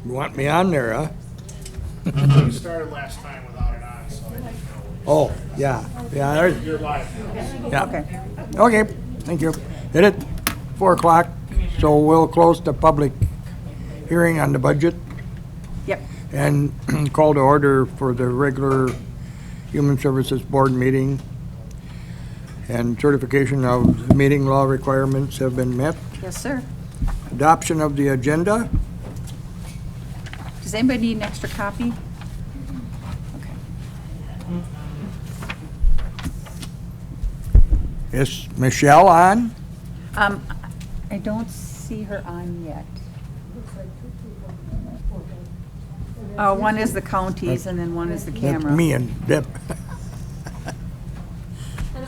You want me on there, huh? We started last time without it on, so I didn't know. Oh, yeah, yeah, there's, You're live. yeah. Okay. Okay, thank you. Hit it, 4 o'clock, so we'll close the public hearing on the budget Yep. and call to order for the regular Human Services Board meeting. And certification of meeting law requirements have been met. Yes, sir. Adoption of the agenda. Does anybody need an extra copy? Okay. Is Michelle on? I don't see her on yet. One is the counties and then one is the That's camera. me and Deb.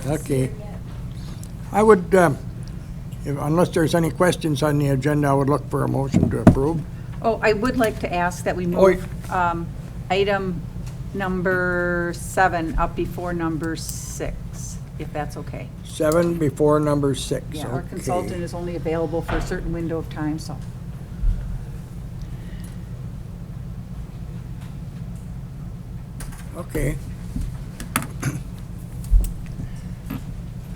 Okay. I would, unless there's any questions on the agenda, I would look for a motion to approve. Oh, I would like to ask that we Oh, move item number 7 up before number 6, if that's okay. 7 before number 6. Yeah, our Okay. consultant is only available for a certain window of time, so. Okay.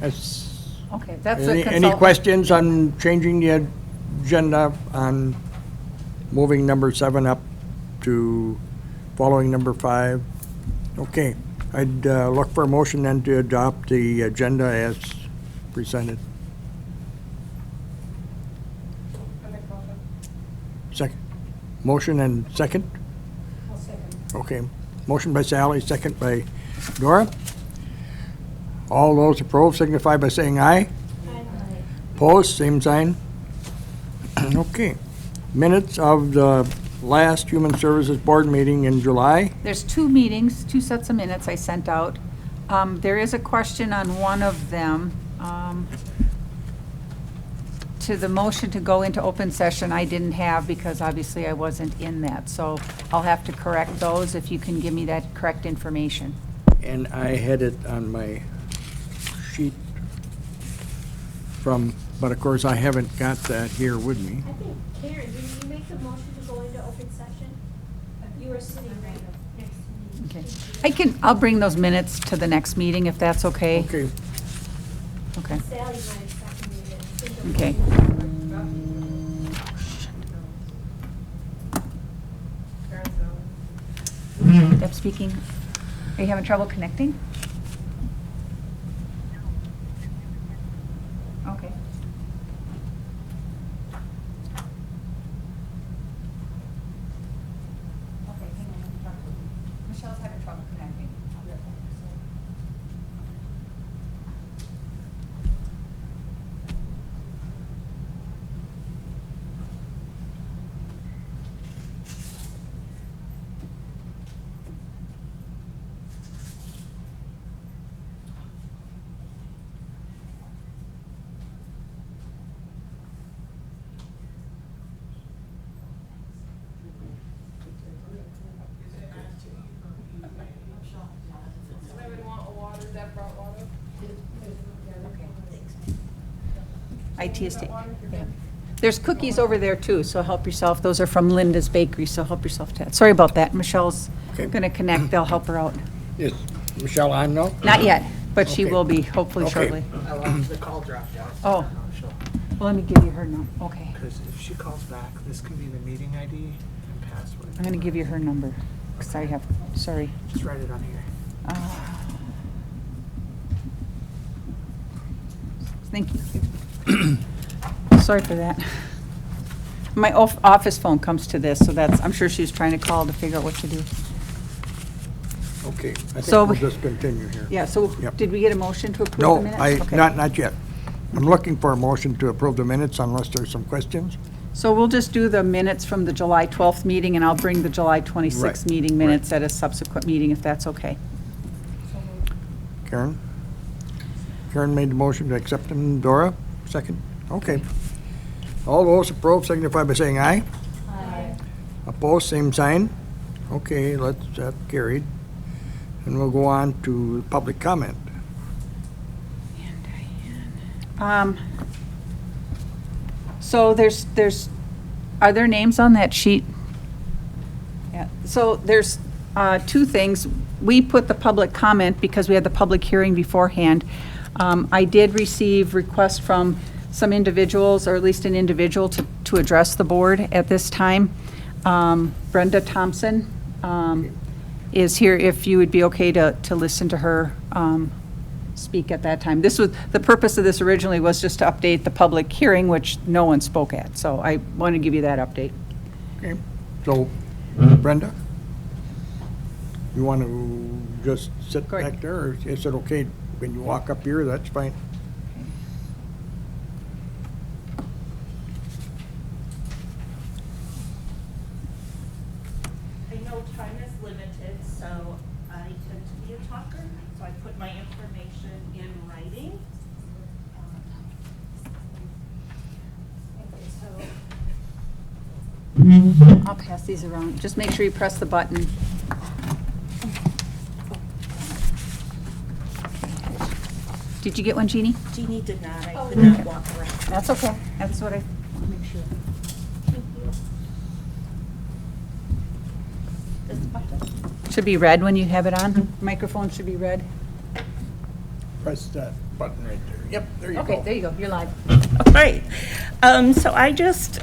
That's, Okay, that's the any consultant. questions on changing the agenda on moving number 7 up to following number 5? Okay, I'd look for a motion then to adopt the agenda as presented. Second. Motion and second? Okay, motion by Sally, second by Dora. All those approved signify by saying aye. Opposed, same sign. Okay. Minutes of the last Human Services Board meeting in July. There's 2 meetings, 2 sets of minutes I sent out. There is a question on one of them. To the motion to go into open session, I didn't have because obviously I wasn't in that. So I'll have to correct those if you can give me that correct information. And I had it on my sheet from, but of course I haven't got that here with me. I think, Karen, didn't you make the motion to go into open session? You were sitting right next to me. Okay. I'll bring those minutes to the next meeting if that's okay. Okay, Okay. Sally might have seconded it. Okay. Deb speaking. Are you having trouble connecting? Okay. Okay, hang on, let me talk to her. Michelle's having trouble connecting. I'll be right back. IT is yeah. There's cookies over there too, so help yourself. Those are from Linda's Bakery, so help yourself to that. Sorry about that. Michelle's Okay. gonna connect. They'll help her out. is Michelle on now? Not yet, but she Okay. will be hopefully Okay. shortly. The call dropped out. Oh. No, she'll- Well, let me give you her number. Okay. Because if she calls back, this can be the meeting ID and password. I'm gonna give you her number, because I have, sorry. Just write it on here. Thank you. Sorry for that. My office phone comes to this, so that's, I'm sure she was trying to call to figure out what to do. Okay, I So- think we'll just continue here. Yeah, so Yep. did we get a motion to approve the No, minutes? Okay. not yet. I'm looking for a motion to approve the minutes unless there's some questions. So we'll just do the minutes from the July 12th meeting, and I'll bring the July 26th Right, meeting minutes at a subsequent meeting, if that's okay. Karen? Karen made the motion to accept them. Dora, second? Okay. All those approved signify by saying aye. Aye. Opposed, same sign. Okay, that's carried. And we'll go on to public comment. So are there names on that sheet? Yeah, so there's two things. We put the public comment because we had the public hearing beforehand. I did receive requests from some individuals, or at least an individual, to address the board at this time. Brenda Thompson is here, if you would be okay to listen to her speak at that time. This was, the purpose of this originally was just to update the public hearing, which no one spoke at, so I want to give you that update. Okay, so Brenda, you want to just sit Go ahead. back there, or is it okay when you walk up here? That's fine. I know time is limited, so I tend to be a talker, so I put my information in writing. I'll pass these around. Just make sure you press the button. Did you get one, Jeannie? Jeannie did not, I could not walk around. That's okay. That's what I want to make sure. Thank you. This button? Should be red when you have it on. Microphone should be red. Press that button right there. Yep, there you go. Okay, there you go. You're live. All right, so I just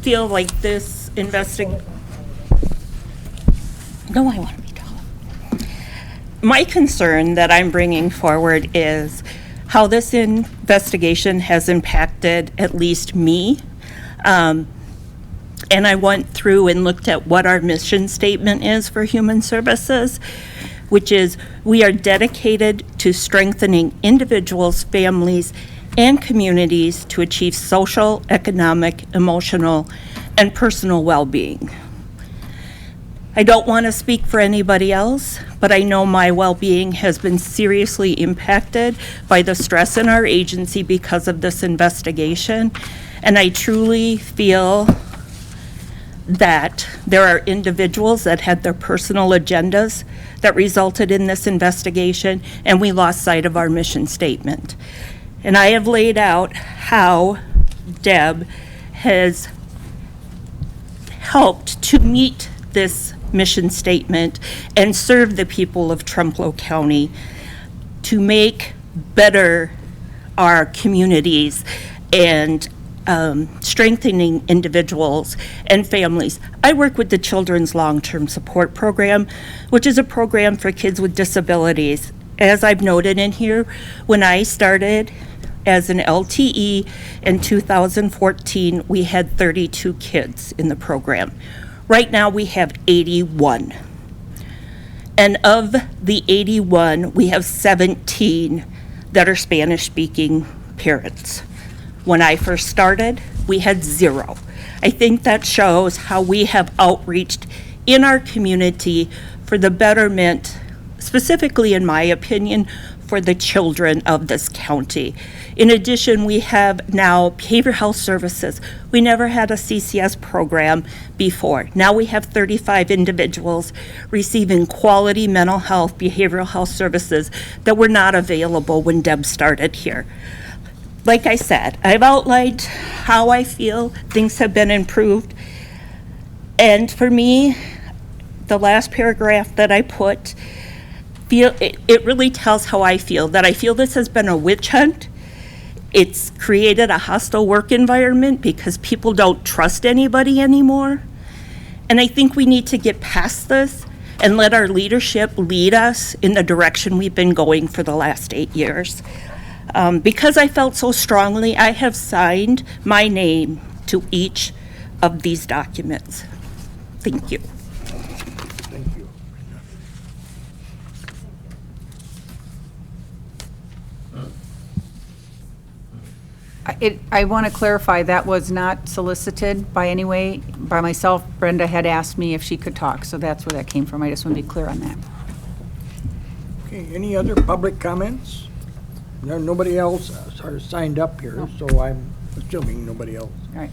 feel like this No, I want to be tall. My concern that I'm bringing forward is how this investigation has impacted at least me. And I went through and looked at what our mission statement is for Human Services, which is we are dedicated to strengthening individuals, families, and communities to achieve social, economic, emotional, and personal well-being. I don't want to speak for anybody else, but I know my well-being has been seriously impacted by the stress in our agency because of this investigation, and I truly feel that there are individuals that had their personal agendas that resulted in this investigation, and we lost sight of our mission statement. And I have laid out how Deb has helped to meet this mission statement and serve the people of Trempealeau County to make better our communities and strengthening individuals and families. I work with the Children's Long-Term Support Program, which is a program for kids with disabilities. As I've noted in here, when I started as an LTE in 2014, we had 32 kids in the program. Right now, we have 81. And of the 81, we have 17 that are Spanish-speaking parents. When I first started, we had 0. I think that shows how we have outreached in our community for the betterment, specifically in my opinion, for the children of this county. In addition, we have now behavioral health services. We never had a CCS program before. Now we have 35 individuals receiving quality mental health, behavioral health services that were not available when Deb started here. Like I said, I've outlined how I feel things have been improved. And for me, the last paragraph that I put, it really tells how I feel, that I feel this has been a witch hunt. It's created a hostile work environment because people don't trust anybody anymore. And I think we need to get past this and let our leadership lead us in the direction we've been going for the last 8 years. Because I felt so strongly, I have signed my name to each of these documents. Thank you. Thank you. I want to clarify, that was not solicited by any way, by myself. Brenda had asked me if she could talk, so that's where that came from. I just want to be clear on that. Okay, any other public comments? No, nobody else has signed up here, No. so I'm assuming nobody else. All right.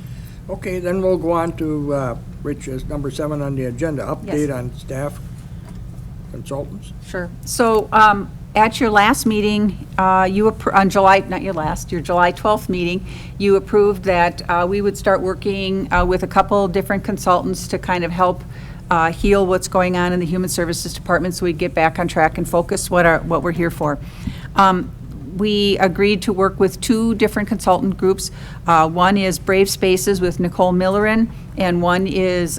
Okay, then we'll go on to, Rich, is number 7 on the agenda, update Yes. on staff consultants. Sure. So at your last meeting, on July, not your last, your July 12th meeting, you approved that we would start working with a couple different consultants to kind of help heal what's going on in the Human Services Department so we get back on track and focus what we're here for. We agreed to work with 2 different consultant groups. One is Brave Spaces with Nicole Miller, and one is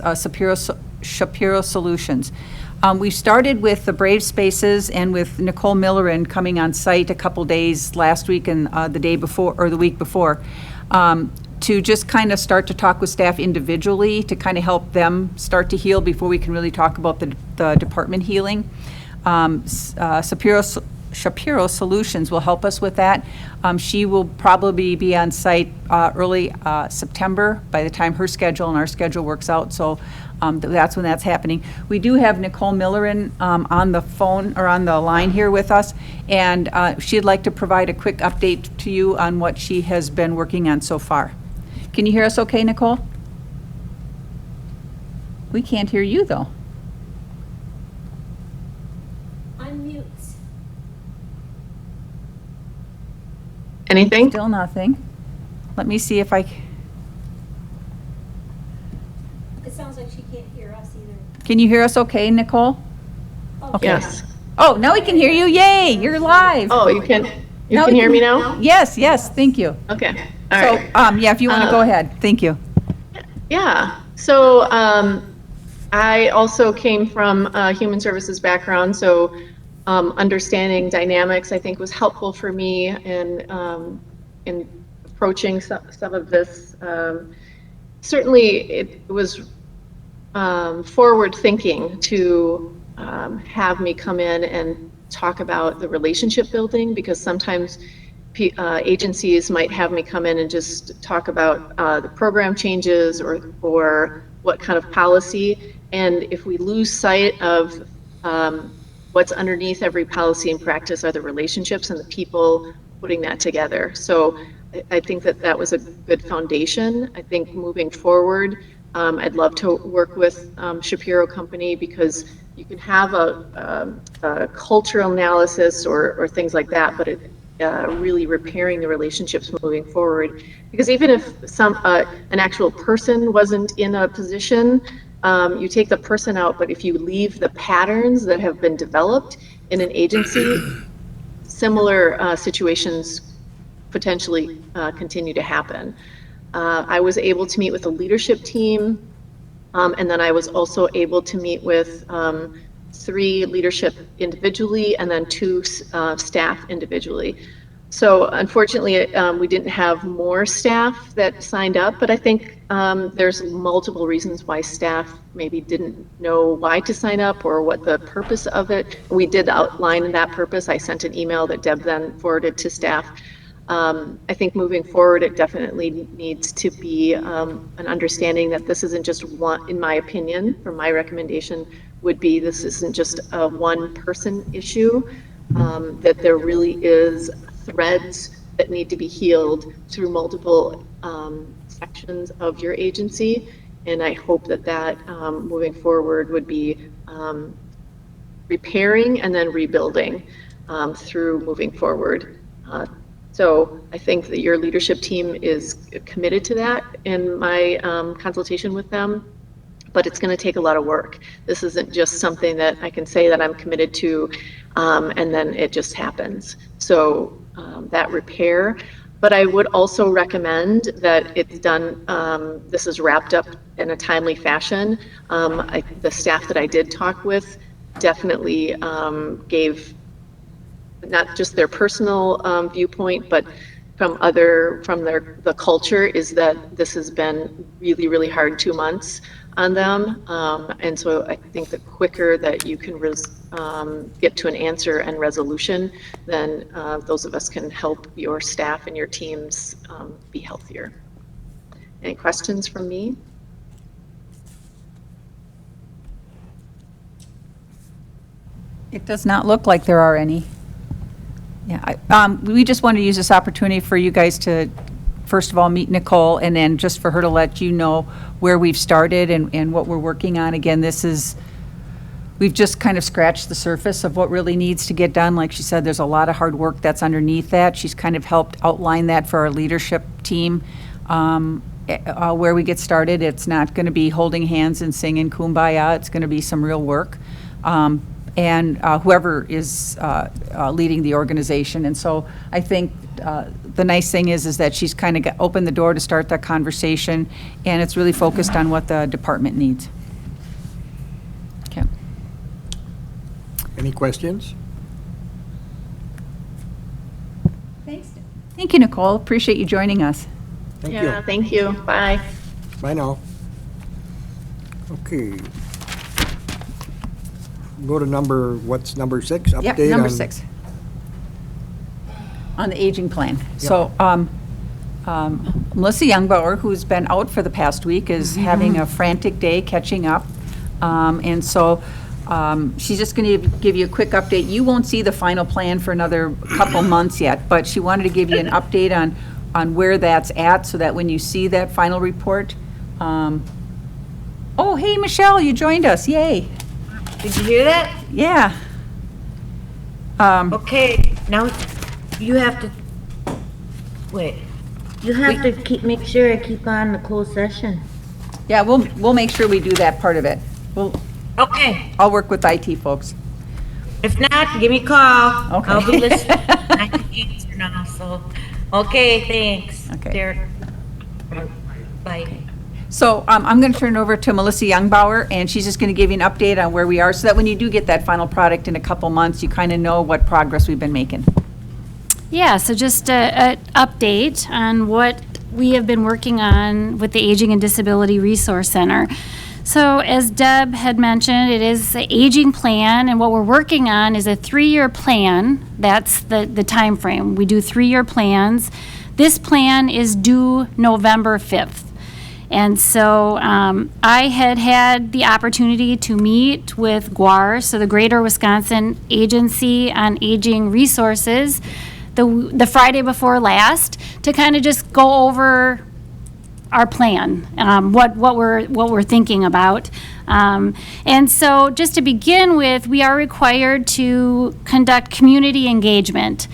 Shapiro Solutions. We started with the Brave Spaces and with Nicole Miller coming on site a couple days last week and the day before, or the week before, to just kind of start to talk with staff individually to kind of help them start to heal before we can really talk about the department healing. Shapiro Solutions will help us with that. She will probably be on site early September by the time her schedule and our schedule works out, so that's when that's happening. We do have Nicole Miller on the phone or on the line here with us, and she'd like to provide a quick update to you on what she has been working on so far. Can you hear us okay, Nicole? We can't hear you, though. Unmute. Anything? Still nothing. Let me see if I, It sounds like she can't hear us either. can you hear us okay, Nicole? Okay. Yes. Oh, now we can hear you. Yay, you're live. Oh, you can Now we hear can- me now? Yes, yes, thank you. Okay. All So, right. yeah, if you want to go ahead, thank you. Yeah. So I also came from a human services background, so understanding dynamics I think was helpful for me in approaching some of this. Certainly, it was forward thinking to have me come in and talk about the relationship building, because sometimes agencies might have me come in and just talk about the program changes or what kind of policy. And if we lose sight of what's underneath every policy and practice are the relationships and the people putting that together. So I think that was a good foundation. I think moving forward, I'd love to work with Shapiro Company, because you can have a cultural analysis or things like that, but really repairing the relationships moving forward. Because even if an actual person wasn't in a position, you take the person out, but if you leave the patterns that have been developed in an agency, similar situations potentially continue to happen. I was able to meet with the leadership team, and then I was also able to meet with 3 leadership individually and then 2 staff individually. So unfortunately, we didn't have more staff that signed up, but I think there's multiple reasons why staff maybe didn't know why to sign up or what the purpose of it. We did outline that purpose. I sent an email that Deb then forwarded to staff. I think moving forward, it definitely needs to be an understanding that this isn't just one, in my opinion, or my recommendation would be, this isn't just a one-person issue, that there really is threads that need to be healed through multiple sections of your agency. And I hope that moving forward would be repairing and then rebuilding through moving forward. So I think that your leadership team is committed to that in my consultation with them, but it's going to take a lot of work. This isn't just something that I can say that I'm committed to and then it just happens. So that repair, but I would also recommend that it's done, this is wrapped up in a timely fashion. The staff that I did talk with definitely gave not just their personal viewpoint, but from the culture, is that this has been really, really hard 2 months on them. And so I think the quicker that you can get to an answer and resolution, then those of us can help your staff and your teams be healthier. Any questions from me? It does not look like there are any. Yeah, we just wanted to use this opportunity for you guys to, first of all, meet Nicole, and then just for her to let you know where we've started and what we're working on. Again, we've just kind of scratched the surface of what really needs to get done. Like she said, there's a lot of hard work that's underneath that. She's kind of helped outline that for our leadership team. where we get started. It's not going to be holding hands and singing Kumbaya. It's going to be some real work. And whoever is leading the organization. And so I think the nice thing is that she's kind of opened the door to start that conversation, and it's really focused on what the department needs. Okay. Any questions? Thanks. Thank you, Nicole. Appreciate you joining us. Thank Yeah, you. thank you. Bye. Bye now. Okay. Go to what's number 6? Yep, Update number on- 6. On the aging plan. So Melissa Youngbauer, who's been out for the past week, is having a frantic day catching up. And so she's just going to give you a quick update. You won't see the final plan for another couple months yet, but she wanted to give you an update on where that's at so that when you see that final report. Oh, hey, Michelle, you joined us. Yay. Did you hear that? Yeah. Okay, now you have to, wait, you have to make sure I keep on the closed session. Yeah, we'll make sure we do that part of it. Okay, I'll work with IT folks. if not, give me a call. Okay. I'll be listening. I can answer now, so, okay, thanks. Okay. Derek. Bye. So I'm going to turn it over to Melissa Youngbauer, and she's just going to give you an update on where we are so that when you do get that final product in a couple months, you kind of know what progress we've been making. Yeah, so just an update on what we have been working on with the Aging and Disability Resource Center. So as Deb had mentioned, it is an aging plan, and what we're working on is a 3-year plan. That's the time frame. We do 3-year plans. This plan is due November 5th. And so I had the opportunity to meet with GWAR, so the Greater Wisconsin Agency on Aging Resources, the Friday before last, to kind of just go over our plan, what we're thinking about. And so just to begin with, we are required to conduct community engagement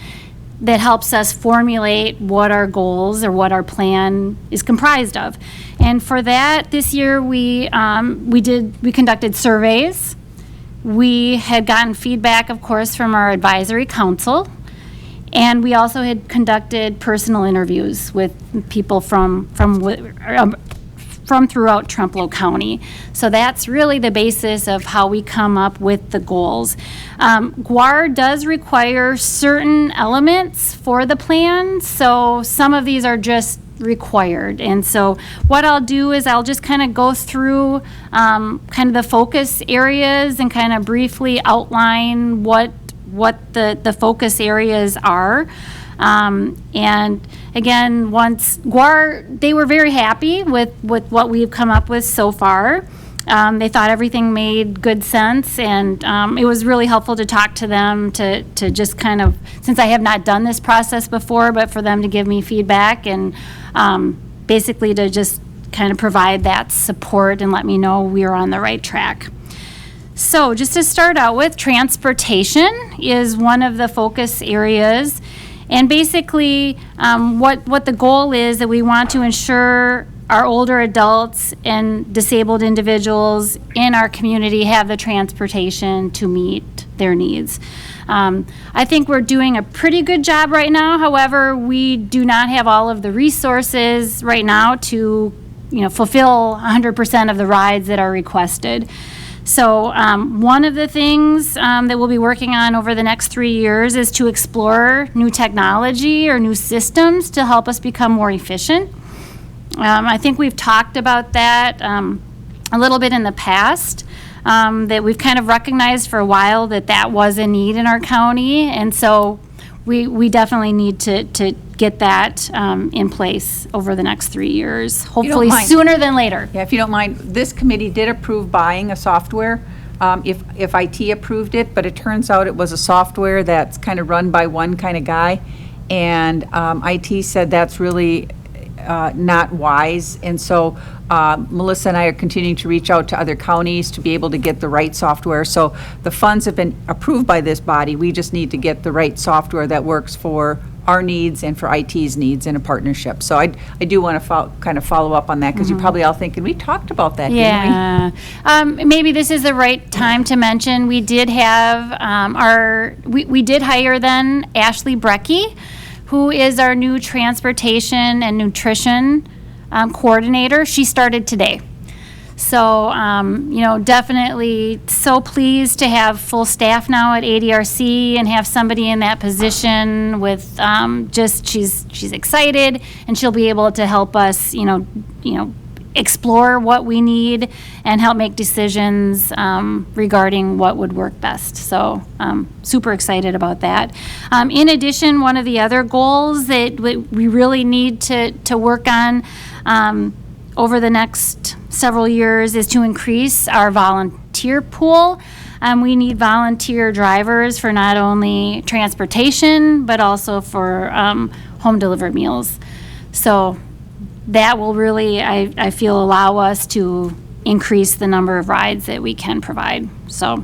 that helps us formulate what our goals or what our plan is comprised of. And for that, this year we conducted surveys. We had gotten feedback, of course, from our advisory council, and we also had conducted personal interviews with people from throughout Trempealeau County. So that's really the basis of how we come up with the goals. GWAR does require certain elements for the plan, so some of these are just required. And so what I'll do is I'll just kind of go through kind of the focus areas and kind of briefly outline what the focus areas are. And again, once GWAR, they were very happy with what we've come up with so far. They thought everything made good sense, and it was really helpful to talk to them to just kind of, since I have not done this process before, but for them to give me feedback and basically to just kind of provide that support and let me know we are on the right track. So just to start out with, transportation is one of the focus areas. And basically, what the goal is that we want to ensure our older adults and disabled individuals in our community have the transportation to meet their needs. I think we're doing a pretty good job right now. However, we do not have all of the resources right now to, fulfill 100% of the rides that are requested. So one of the things that we'll be working on over the next 3 years is to explore new technology or new systems to help us become more efficient. I think we've talked about that a little bit in the past, that we've kind of recognized for a while that was a need in our county, and so we definitely need to get that in place over the next 3 years, hopefully sooner than later. Yeah, if you don't mind, this committee did approve buying a software, if IT approved it, but it turns out it was a software that's kind of run by one kind of guy, and IT said that's really not wise, and so Melissa and I are continuing to reach out to other counties to be able to get the right software. So the funds have been approved by this body. We just need to get the right software that works for our needs and for IT's needs in a partnership. So I do want to kind of follow up on that, because you're probably all thinking, we talked about that, didn't we? Yeah. Maybe this is the right time to mention, we did have we did hire then Ashley Brecky, who is our new transportation and nutrition coordinator. She started today. So, definitely so pleased to have full staff now at ADRC and have somebody in that position with she's excited, and she'll be able to help us, explore what we need and help make decisions regarding what would work best. So, super excited about that. In addition, one of the other goals that we really need to work on over the next several years is to increase our volunteer pool. We need volunteer drivers for not only transportation, but also for home delivered meals. So that will really, I feel, allow us to increase the number of rides that we can provide. So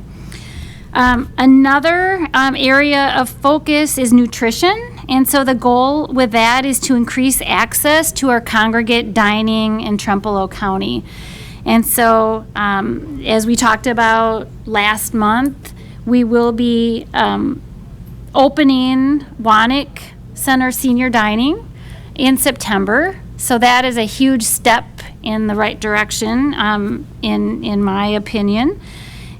another area of focus is nutrition. And so the goal with that is to increase access to our congregate dining in Trempealeau County. And so, as we talked about last month, we will be opening Wanik Center Senior Dining in September. So that is a huge step in the right direction, in my opinion,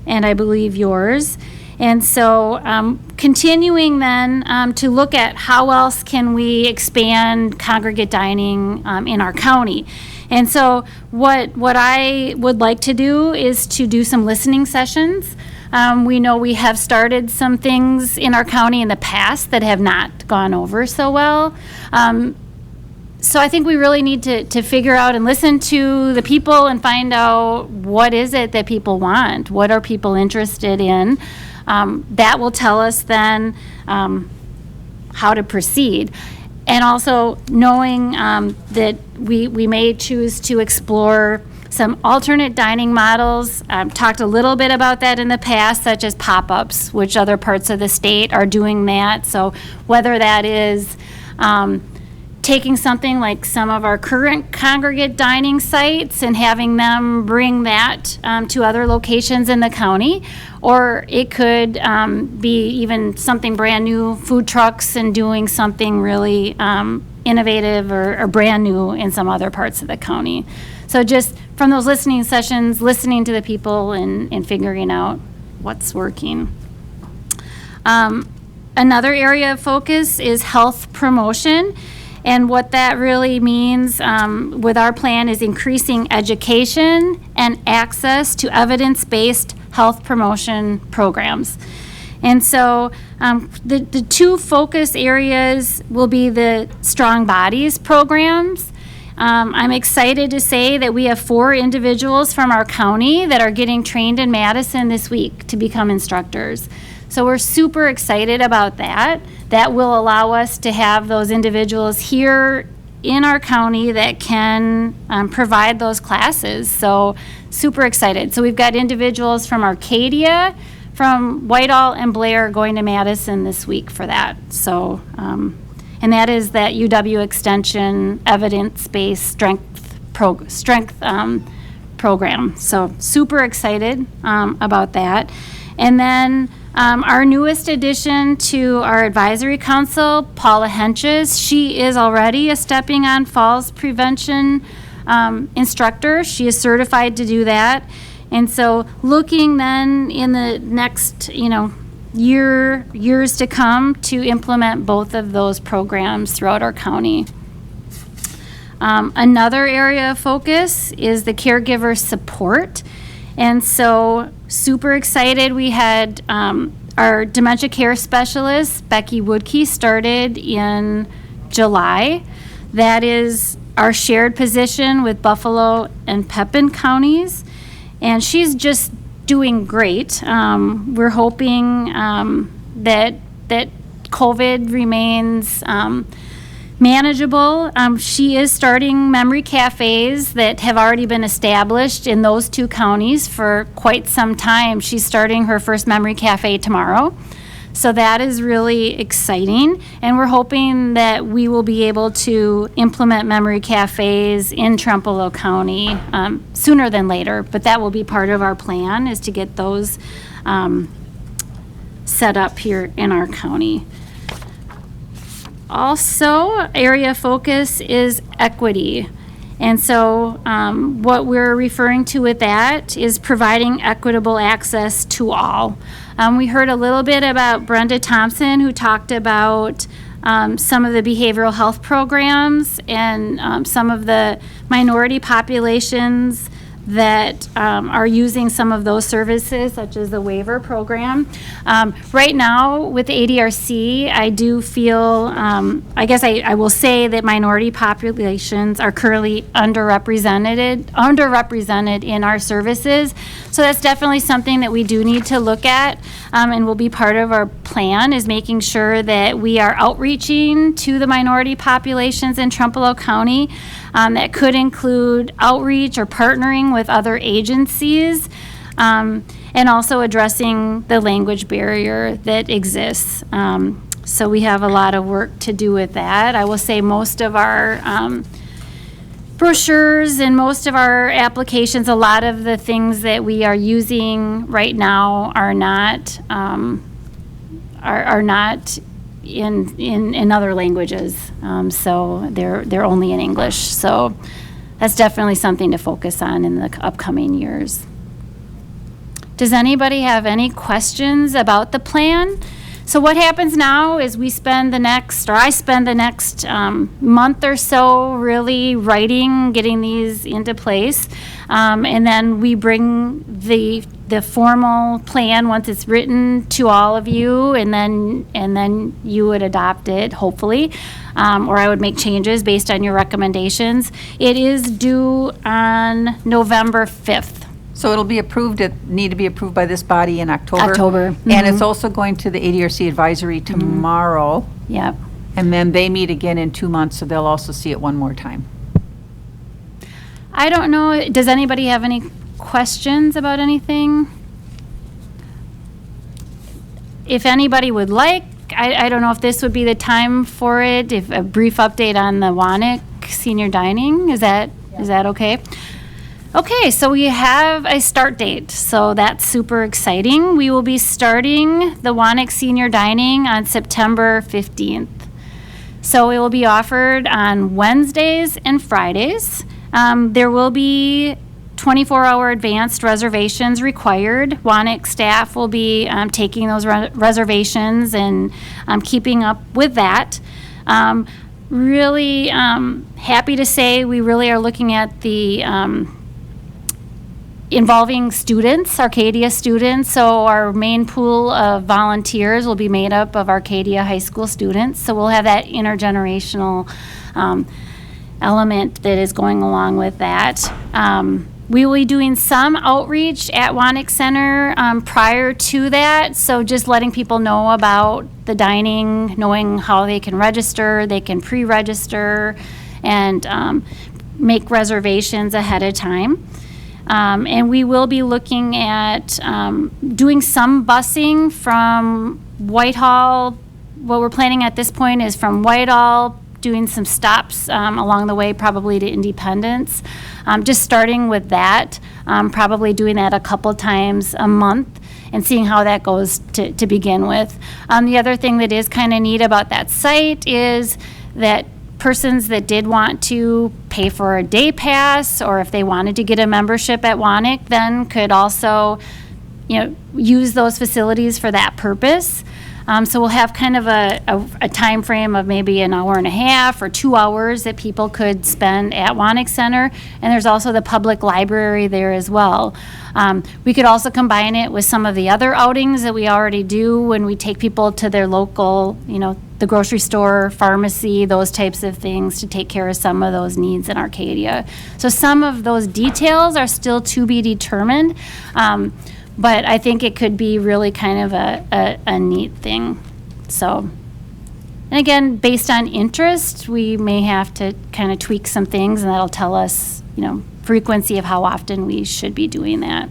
and I believe yours. And so continuing then to look at how else can we expand congregate dining in our county. And so what I would like to do is to do some listening sessions. We know we have started some things in our county in the past that have not gone over so well. So I think we really need to figure out and listen to the people and find out what is it that people want, what are people interested in. That will tell us then how to proceed. And also knowing that we may choose to explore some alternate dining models. Talked a little bit about that in the past, such as pop-ups, which other parts of the state are doing that. So whether that is taking something like some of our current congregate dining sites and having them bring that to other locations in the county, or it could be even something brand new, food trucks, and doing something really innovative or brand new in some other parts of the county. So just from those listening sessions, listening to the people and figuring out what's working. Another area of focus is health promotion. And what that really means with our plan is increasing education and access to evidence-based health promotion programs. And so the two focus areas will be the Strong Bodies programs. I'm excited to say that we have 4 individuals from our county that are getting trained in Madison this week to become instructors. So we're super excited about that. That will allow us to have those individuals here in our county that can provide those classes. So super excited. So we've got individuals from Arcadia, from Whitehall and Blair going to Madison this week for that. So, and that is that UW Extension evidence-based strength program. So super excited about that. And then our newest addition to our advisory council, Paula Henches, she is already a Stepping on Falls prevention instructor. She is certified to do that. And so looking then in the next, years to come to implement both of those programs throughout our county. Another area of focus is the caregiver support. And so super excited. We had our dementia care specialist, Becky Woodkey, started in July. That is our shared position with Buffalo and Pepin counties. And she's just doing great. We're hoping that COVID remains manageable. She is starting memory cafes that have already been established in those 2 counties for quite some time. She's starting her first memory cafe tomorrow. So that is really exciting, and we're hoping that we will be able to implement memory cafes in Trempealeau County sooner than later, but that will be part of our plan, is to get those set up here in our county. Also, area of focus is equity. And so what we're referring to with that is providing equitable access to all. We heard a little bit about Brenda Thompson, who talked about some of the behavioral health programs and some of the minority populations that are using some of those services, such as the waiver program. Right now, with the ADRC, I do feel, I guess I will say that minority populations are currently underrepresented in our services. So that's definitely something that we do need to look at, and will be part of our plan, is making sure that we are outreaching to the minority populations in Trempealeau County. That could include outreach or partnering with other agencies, and also addressing the language barrier that exists. So we have a lot of work to do with that. I will say most of our brochures and most of our applications, a lot of the things that we are using right now are not in other languages, so they're only in English. So that's definitely something to focus on in the upcoming years. Does anybody have any questions about the plan? So what happens now is I spend the next month or so really writing, getting these into place, and then we bring the formal plan once it's written to all of you, and then you would adopt it, hopefully, or I would make changes based on your recommendations. It is due on November 5th. So it'll be need to be approved by this body in October? October. And it's also going to the ADRC advisory tomorrow. Yep. And then they meet again in 2 months, so they'll also see it one more time. I don't know, does anybody have any questions about anything? If anybody would like, I don't know if this would be the time for it, if a brief update on the Wanik senior dining, is that okay? Okay, so we have a start date, so that's super exciting. We will be starting the Wanik Senior Dining on September 15th. So it will be offered on Wednesdays and Fridays. There will be 24-hour advanced reservations required. Wanik staff will be taking those reservations and keeping up with that. Really happy to say we really are looking at the involving students, Arcadia students. So our main pool of volunteers will be made up of Arcadia High School students. So we'll have that intergenerational element that is going along with that. We will be doing some outreach at Wanik Center prior to that. So just letting people know about the dining, knowing how they can register, they can pre-register, and make reservations ahead of time. And we will be looking at doing some busing from Whitehall. What we're planning at this point is from Whitehall, doing some stops along the way, probably to Independence. Just starting with that, probably doing that a couple times a month and seeing how that goes to begin with. The other thing that is kind of neat about that site is that persons that did want to pay for a day pass, or if they wanted to get a membership at Wanik, then could also, use those facilities for that purpose. So we'll have kind of a time frame of maybe an hour and a half or 2 hours that people could spend at Wanik Center. And there's also the public library there as well. We could also combine it with some of the other outings that we already do when we take people to their local, the grocery store, pharmacy, those types of things, to take care of some of those needs in Arcadia. So some of those details are still to be determined. But I think it could be really kind of a neat thing. So, and again, based on interest, we may have to kind of tweak some things, and that'll tell us, frequency of how often we should be doing that.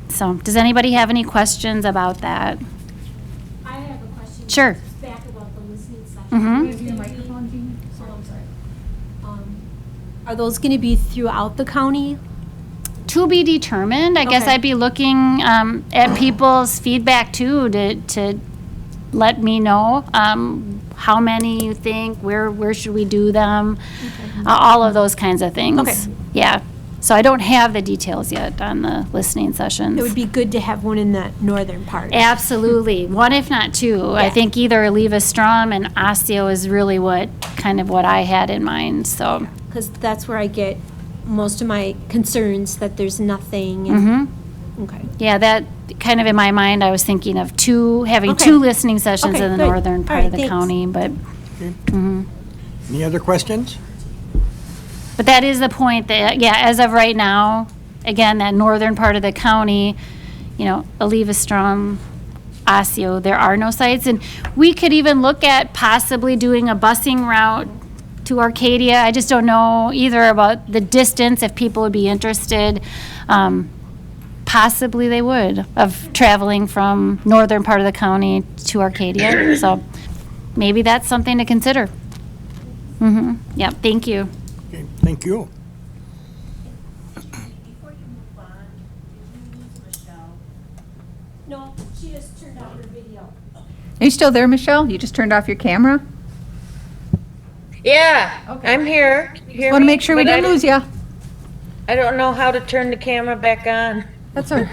So, does anybody have any questions about that? Sure. back about the listening session. Mhm. There's gonna be- Oh, I'm sorry. Are those gonna be throughout the county? To be determined. I guess Okay. I'd be looking at people's feedback too to let me know how many you think, where should we do them, all of those kinds of things. Okay. Yeah. So I don't have the details yet on the listening sessions. It would be good to have one in the northern part. Absolutely. One, if not two. I Yeah. think either Leva Strom and Osteo is really what I had in mind. So, Because that's where I get most of my concerns, that there's nothing. Okay. yeah, that kind of in my mind, I was thinking of having Okay. two listening sessions Okay, in the good. northern All part right, of the thanks. county. But Any other questions? that is the point that, yeah, as of right now, again, that northern part of the county, Oliva Strom, Osseo, there are no sites. And we could even look at possibly doing a busing route to Arcadia. I just don't know either about the distance, if people would be interested. Possibly they would, of traveling from northern part of the county to Arcadia. So maybe that's something to consider. Yep, thank you. Okay, thank you. Before you move on, did you lose Michelle? No, she just turned off her video. Are you still there, Michelle? You just turned off your camera? Yeah, I'm here. Can you hear Want to me? make sure we But didn't lose you. I don't know how to turn the camera back on. That's all right.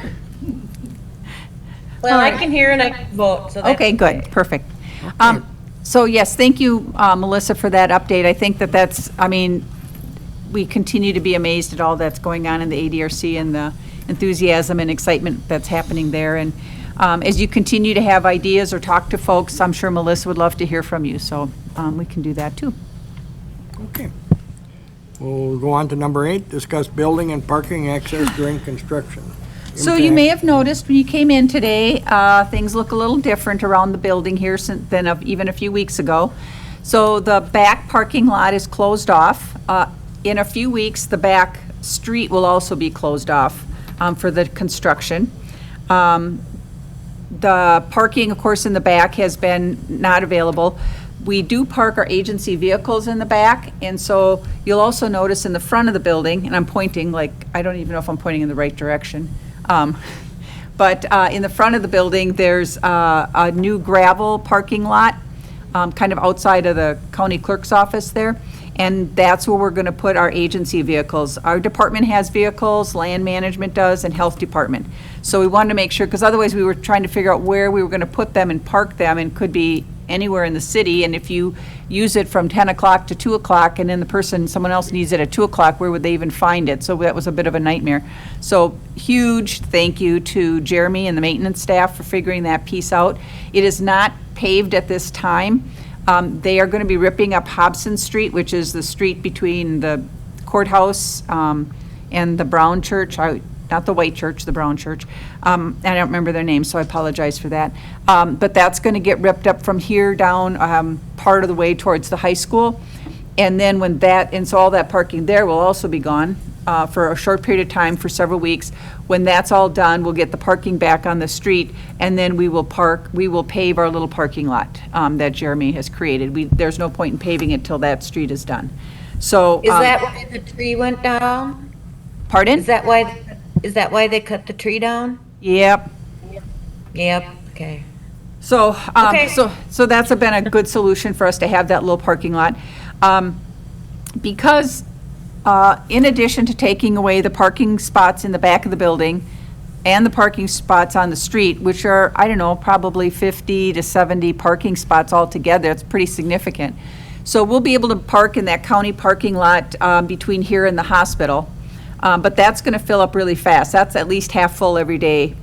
Well, All I right. can hear and I can vote, so that's Okay, good, perfect. So yes, thank you, Melissa, for that update. I think we continue to be amazed at all that's going on in the ADRC and the enthusiasm and excitement that's happening there. And as you continue to have ideas or talk to folks, I'm sure Melissa would love to hear from you, so we can do that too. Okay. We'll go on to number 8, discuss building and parking access during construction. So you may have noticed when you came in today, things look a little different around the building here than even a few weeks ago. So the back parking lot is closed off. In a few weeks, the back street will also be closed off for the construction. The parking, of course, in the back has been not available. We do park our agency vehicles in the back, and so you'll also notice in the front of the building, and I'm pointing I don't even know if I'm pointing in the right direction. But in the front of the building, there's a new gravel parking lot, kind of outside of the county clerk's office there. And that's where we're going to put our agency vehicles. Our department has vehicles, land management does, and health department. So we wanted to make sure, because otherwise we were trying to figure out where we were going to put them and park them, and could be anywhere in the city. And if you use it from 10 o'clock to 2 o'clock, and then someone else needs it at 2 o'clock, where would they even find it? So that was a bit of a nightmare. So huge thank you to Jeremy and the maintenance staff for figuring that piece out. It is not paved at this time. They are going to be ripping up Hobson Street, which is the street between the courthouse and the Brown Church, not the white church, the Brown Church. I don't remember their name, so I apologize for that. But that's going to get ripped up from here down part of the way towards the high school. And then so all that parking there will also be gone for a short period of time, for several weeks. When that's all done, we'll get the parking back on the street, and then we will pave our little parking lot that Jeremy has created. There's no point in paving it till that street is done. So. Is that why the tree went down? Pardon? Is that why they cut the tree down? Yep. Yep, okay. So, Okay. so that's been a good solution for us to have that little parking lot. Because in addition to taking away the parking spots in the back of the building and the parking spots on the street, which are, I don't know, probably 50 to 70 parking spots altogether, it's pretty significant. So we'll be able to park in that county parking lot between here and the hospital. But that's going to fill up really fast. That's at least half full every day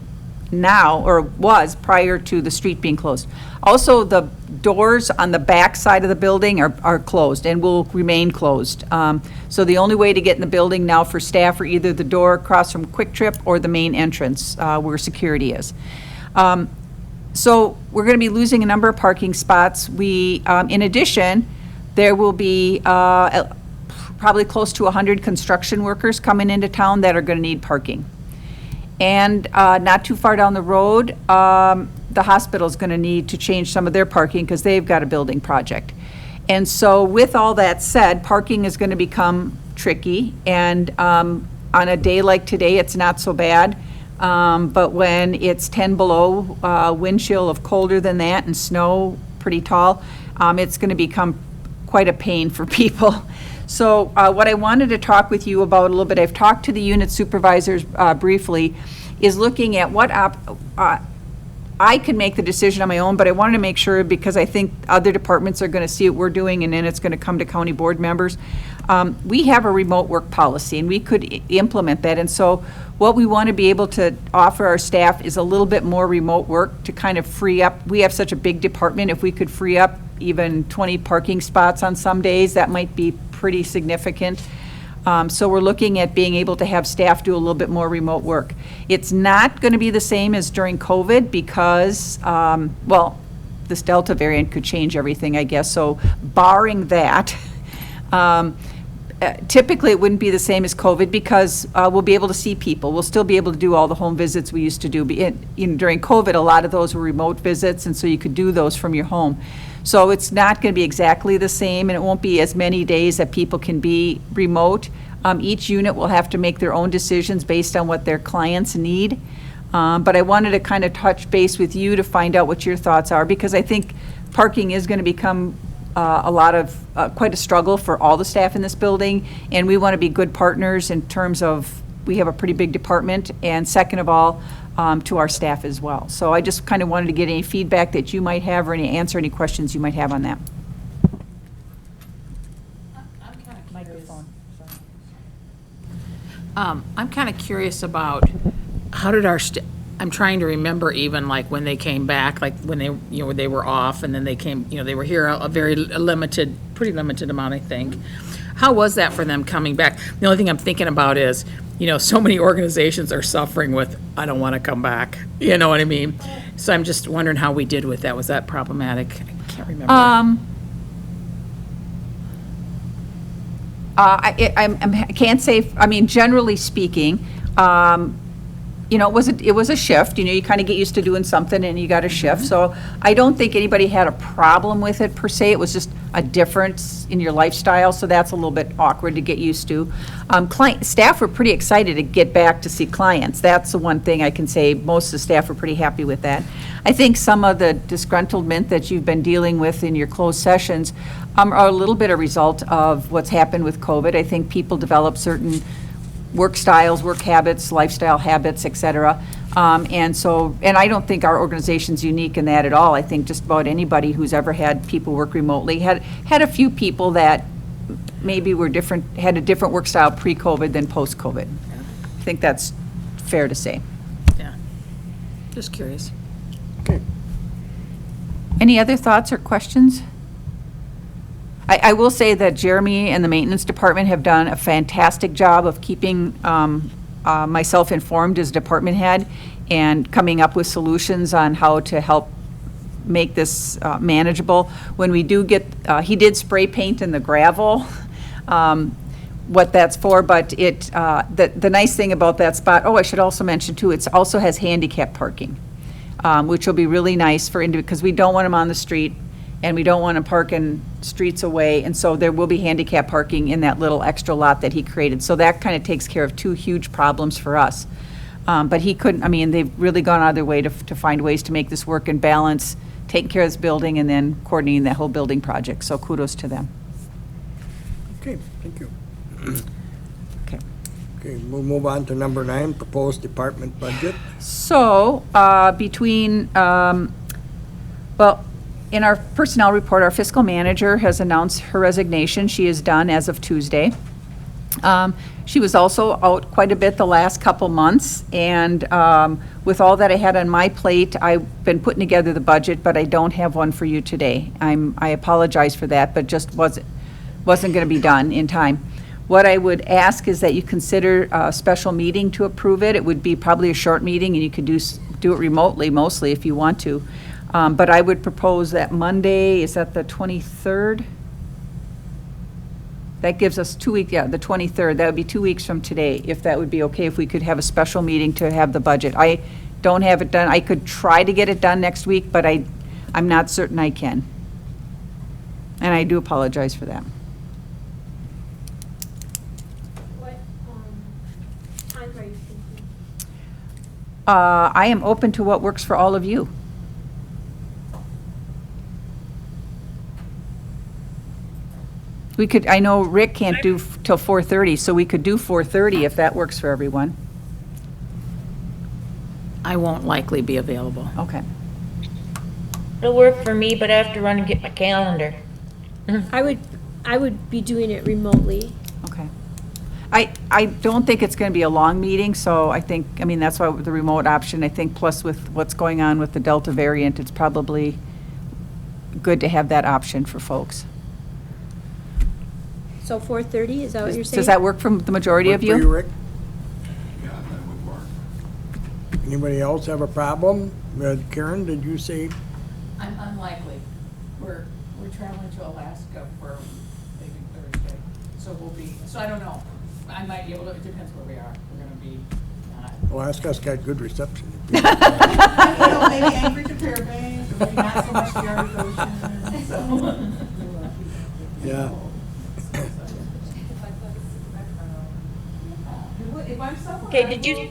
now, or was prior to the street being closed. Also, the doors on the back side of the building are closed and will remain closed. So the only way to get in the building now for staff are either the door across from Quick Trip or the main entrance where security is. So we're going to be losing a number of parking spots. In addition, there will be probably close to 100 construction workers coming into town that are going to need parking. And not too far down the road, the hospital's going to need to change some of their parking because they've got a building project. And so with all that said, parking is going to become tricky, and on a day like today, it's not so bad. But when it's 10 below, wind chill of colder than that and snow pretty tall, it's going to become quite a pain for people. So what I wanted to talk with you about a little bit, I've talked to the unit supervisors briefly, is looking at what I can make the decision on my own, but I wanted to make sure, because I think other departments are going to see what we're doing, and then it's going to come to county board members. We have a remote work policy, and we could implement that. And so what we want to be able to offer our staff is a little bit more remote work to kind of free up. We have such a big department. If we could free up even 20 parking spots on some days, that might be pretty significant. So we're looking at being able to have staff do a little bit more remote work. It's not going to be the same as during COVID because, well, this Delta variant could change everything, I guess. So barring that, typically it wouldn't be the same as COVID because we'll be able to see people. We'll still be able to do all the home visits we used to do. During COVID, a lot of those were remote visits, and so you could do those from your home. So it's not going to be exactly the same, and it won't be as many days that people can be remote. Each unit will have to make their own decisions based on what their clients need. But I wanted to kind of touch base with you to find out what your thoughts are, because I think parking is going to become quite a struggle for all the staff in this building, and we want to be good partners in terms of, we have a pretty big department, and second of all, to our staff as well. So I just kind of wanted to get any feedback that you might have, or answer any questions you might have on that. I'm kind of curious about how did I'm trying to remember even like when they came back, like when they, they were off and then they came, they were here a pretty limited amount, I think. How was that for them coming back? The only thing I'm thinking about is, so many organizations are suffering with, I don't want to come back. You know what I mean? So I'm just wondering how we did with that. Was that problematic? I can't remember. I can't say, generally speaking, it was a shift. You kind of get used to doing something and you got a shift. So I don't think anybody had a problem with it per se. It was just a difference in your lifestyle. So that's a little bit awkward to get used to. Staff were pretty excited to get back to see clients. That's the one thing I can say. Most of the staff were pretty happy with that. I think some of the disgruntlement that you've been dealing with in your closed sessions are a little bit a result of what's happened with COVID. I think people develop certain work styles, work habits, lifestyle habits, et cetera. And I don't think our organization's unique in that at all. I think just about anybody who's ever had people work remotely had a few people that maybe had a different work style pre-COVID than post-COVID. I think that's fair to say. Yeah. Just curious. Okay. Any other thoughts or questions? I will say that Jeremy and the maintenance department have done a fantastic job of keeping myself informed as department head and coming up with solutions on how to help make this manageable. When we do get, he did spray paint in the gravel, what that's for, but the nice thing about that spot, I should also mention too, it also has handicap parking, which will be really nice because we don't want them on the street. And we don't want to park in streets away, and so there will be handicap parking in that little extra lot that he created. So that kind of takes care of two huge problems for us. But he couldn't, they've really gone out of their way to find ways to make this work and balance taking care of this building and then coordinating that whole building project. So kudos to them. Okay, thank you. Okay. Okay, we'll move on to number 9, proposed department budget. So in our personnel report, our fiscal manager has announced her resignation. She is done as of Tuesday. She was also out quite a bit the last couple months, and with all that I had on my plate, I've been putting together the budget, but I don't have one for you today. I apologize for that, but just wasn't going to be done in time. What I would ask is that you consider a special meeting to approve it. It would be probably a short meeting, and you could do it remotely mostly if you want to. But I would propose that Monday, is that the 23rd? That gives us 2 weeks, yeah, the 23rd. That would be 2 weeks from today, if that would be okay, if we could have a special meeting to have the budget. I don't have it done. I could try to get it done next week, but I'm not certain I can. And I do apologize for that. What, times are you thinking? I am open to what works for all of you. We could, I know Rick can't do till 4:30, so we could do 4:30 if that works for everyone. I won't likely be available. Okay. It'll work for me, but I have to run and get my calendar. I would be doing it remotely. Okay. I don't think it's going to be a long meeting, so I think, I mean, that's why the remote option, I think, plus with what's going on with the Delta variant, it's probably good to have that option for folks. So 4:30, is that what you're saying? Does that work for the majority of Work for you? Rick? Yeah, that would work. Anybody else have a problem? Karen, did you say? I'm unlikely. We're traveling to Alaska for maybe Thursday, so I don't know. I might be able to, it depends where we are. We're gonna be, Alaska's got good reception. maybe Anchorage to Fairbanks, maybe not so much the Arctic Ocean, so. Yeah. Okay, did you?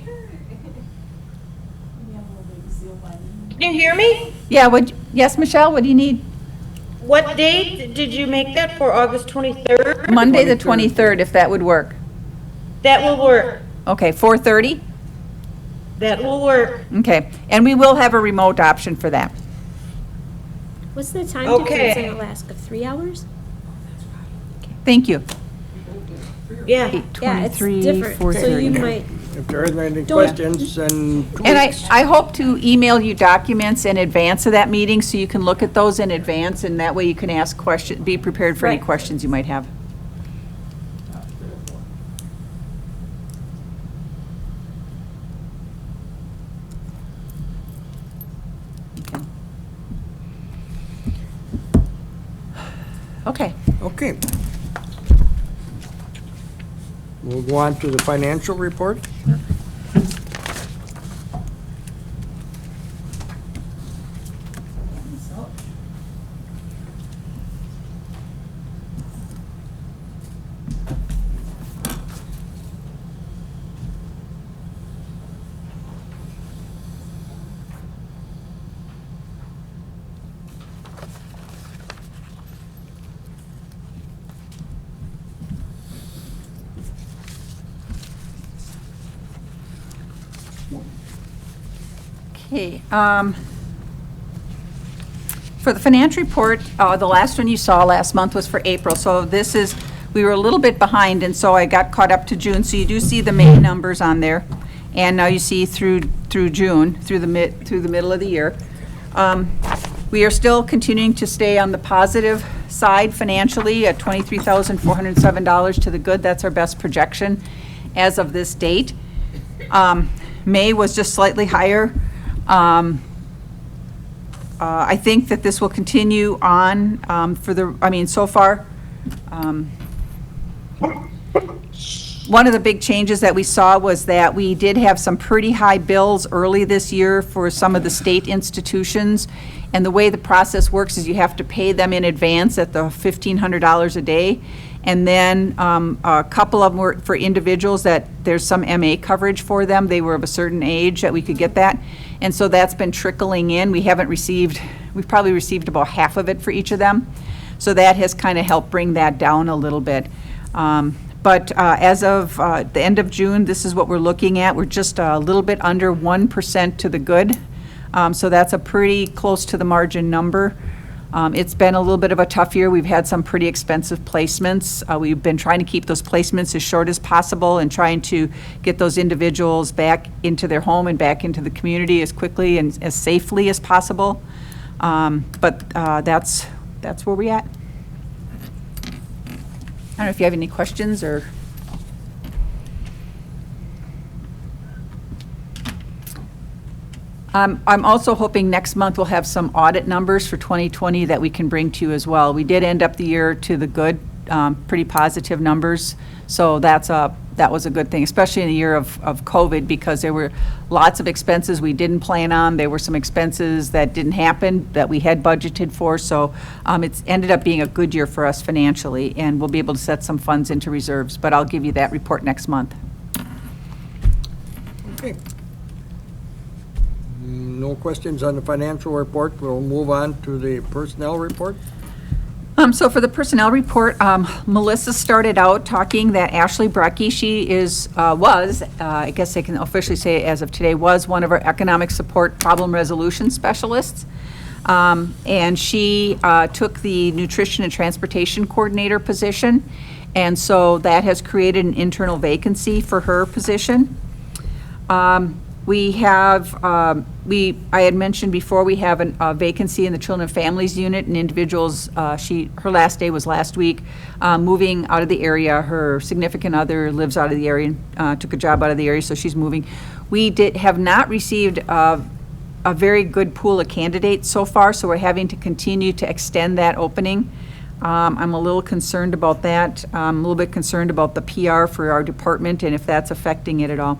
Can you hear me? Yeah, yes, Michelle, what do you need? What date did you make that for, August 23rd? Monday, the 23rd, if that would work. That will work. Okay, 4:30? That will work. Okay, and we will have a remote option for that. What's the time Okay. difference in Alaska? 3 hours? Thank you. Yeah. Yeah, it's 8:23, different. So you 4:30. might, If there isn't any Don't- questions, then 2 And weeks. I hope to email you documents in advance of that meeting, so you can look at those in advance, and that way you can ask questions, be prepared for any Right. questions you might have. Okay. Okay. We'll go on to the financial report. Okay, for the financial report, the last one you saw last month was for April, so this is, we were a little bit behind, and so I got caught up to June, so you do see the May numbers on there, and now you see through June, through the middle of the year. We are still continuing to stay on the positive side financially at $23,407 to the good. That's our best projection as of this date. May was just slightly higher. I think that this will continue on so far. One of the big changes that we saw was that we did have some pretty high bills early this year for some of the state institutions. And the way the process works is you have to pay them in advance at the $1,500 a day. And then a couple of them were for individuals that there's some MA coverage for them. They were of a certain age that we could get that. And so that's been trickling in. We've probably received about half of it for each of them. So that has kind of helped bring that down a little bit. But as of the end of June, this is what we're looking at. We're just a little bit under 1% to the good. So that's a pretty close to the margin number. It's been a little bit of a tough year. We've had some pretty expensive placements. We've been trying to keep those placements as short as possible and trying to get those individuals back into their home and back into the community as quickly and as safely as possible. But that's where we're at. I don't know if you have any questions or. I'm also hoping next month we'll have some audit numbers for 2020 that we can bring to you as well. We did end up the year to the good pretty positive numbers. So that was a good thing, especially in a year of COVID, because there were lots of expenses we didn't plan on. There were some expenses that didn't happen that we had budgeted for. So it's ended up being a good year for us financially, and we'll be able to set some funds into reserves. But I'll give you that report next month. Okay. No questions on the financial report. We'll move on to the personnel report. So for the personnel report, Melissa started out talking that Ashley Brecky, she was, I guess I can officially say as of today, was one of our economic support problem resolution specialists. And she took the nutrition and transportation coordinator position. And so that has created an internal vacancy for her position. We have, I had mentioned before, we have a vacancy in the Children and Families Unit, and individuals, her last day was last week, moving out of the area. Her significant other lives out of the area, and took a job out of the area, so she's moving. We have not received a very good pool of candidates so far, so we're having to continue to extend that opening. I'm a little concerned about that. I'm a little bit concerned about the PR for our department and if that's affecting it at all.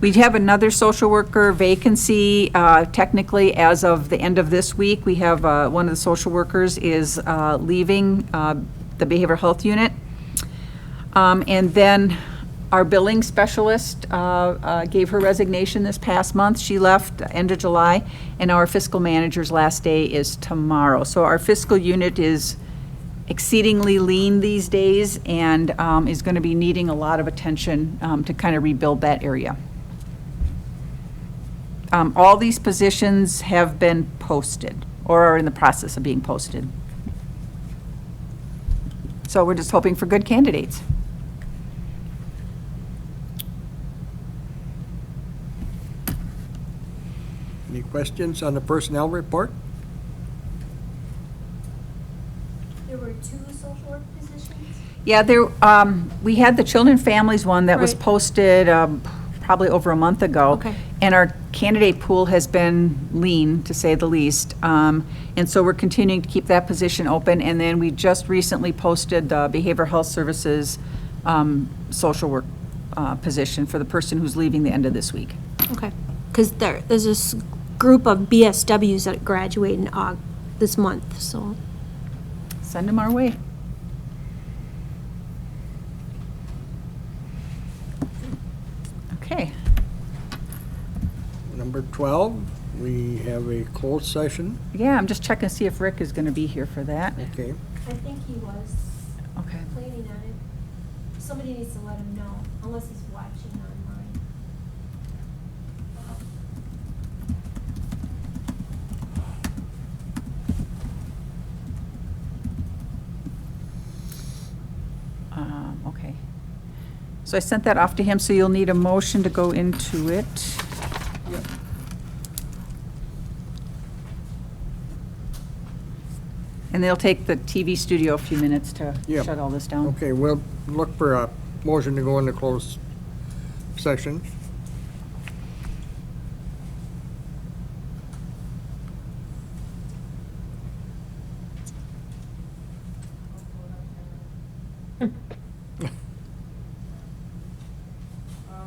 We have another social worker vacancy, technically as of the end of this week. We have, one of the social workers is leaving the behavioral health unit. And then our billing specialist gave her resignation this past month. She left end of July, and our fiscal manager's last day is tomorrow. So our fiscal unit is exceedingly lean these days and is going to be needing a lot of attention to kind of rebuild that area. All these positions have been posted or are in the process of being posted. So we're just hoping for good candidates. Any questions on the personnel report? There were 2 social work positions? Yeah, we had the Children and Families one that was Right. posted probably over a month ago. Okay. And our candidate pool has been lean, to say the least. And so we're continuing to keep that position open. And then we just recently posted the Behavioral Health Services social work position for the person who's leaving the end of this week. Okay, because there's this group of BSWs that graduate in this month, so. Send them our way. Okay. Number 12, we have a closed session. Yeah, I'm just checking to see if Rick is going to be here for that. Okay. I think he was Okay. planning on it. Somebody needs to let him know, unless he's watching online. Okay. So I sent that off to him, so you'll need a motion to go into it. And they'll take the TV studio a few minutes to Yep. shut all this down. Okay, we'll look for a motion to go into closed session.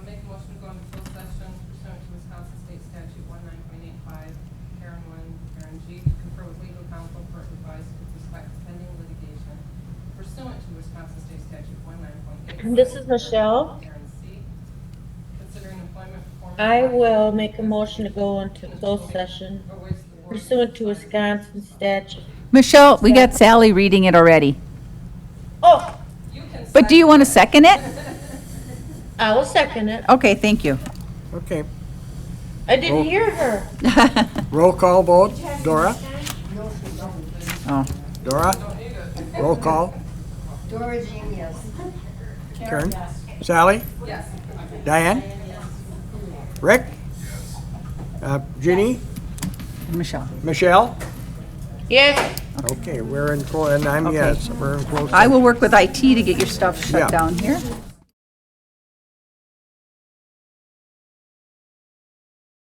Make a motion to go into closed session pursuant to Wisconsin State Statute 19.85, Karen 1, Karen G, to confer with legal counsel for advice with respect to pending litigation pursuant to Wisconsin State Statute 19.85. This is Michelle. Karen C, considering employment performance. I will make a motion to go into closed session Or waste the word. pursuant to Wisconsin statute. Michelle, we got Sally reading it already. Oh, You can But do you want to second it? I will second it. Okay, thank you. Okay, I didn't hear her. roll call vote. Dora? Oh. Dora? Roll call. Dora Jean, yes. Karen? Sally? Yes. Diane? Rick? Ginny? Michelle. Michelle? Yes. Okay, we're in, and I'm Okay. yes, we're in closed. I will work with IT to get your stuff Yeah. shut down here.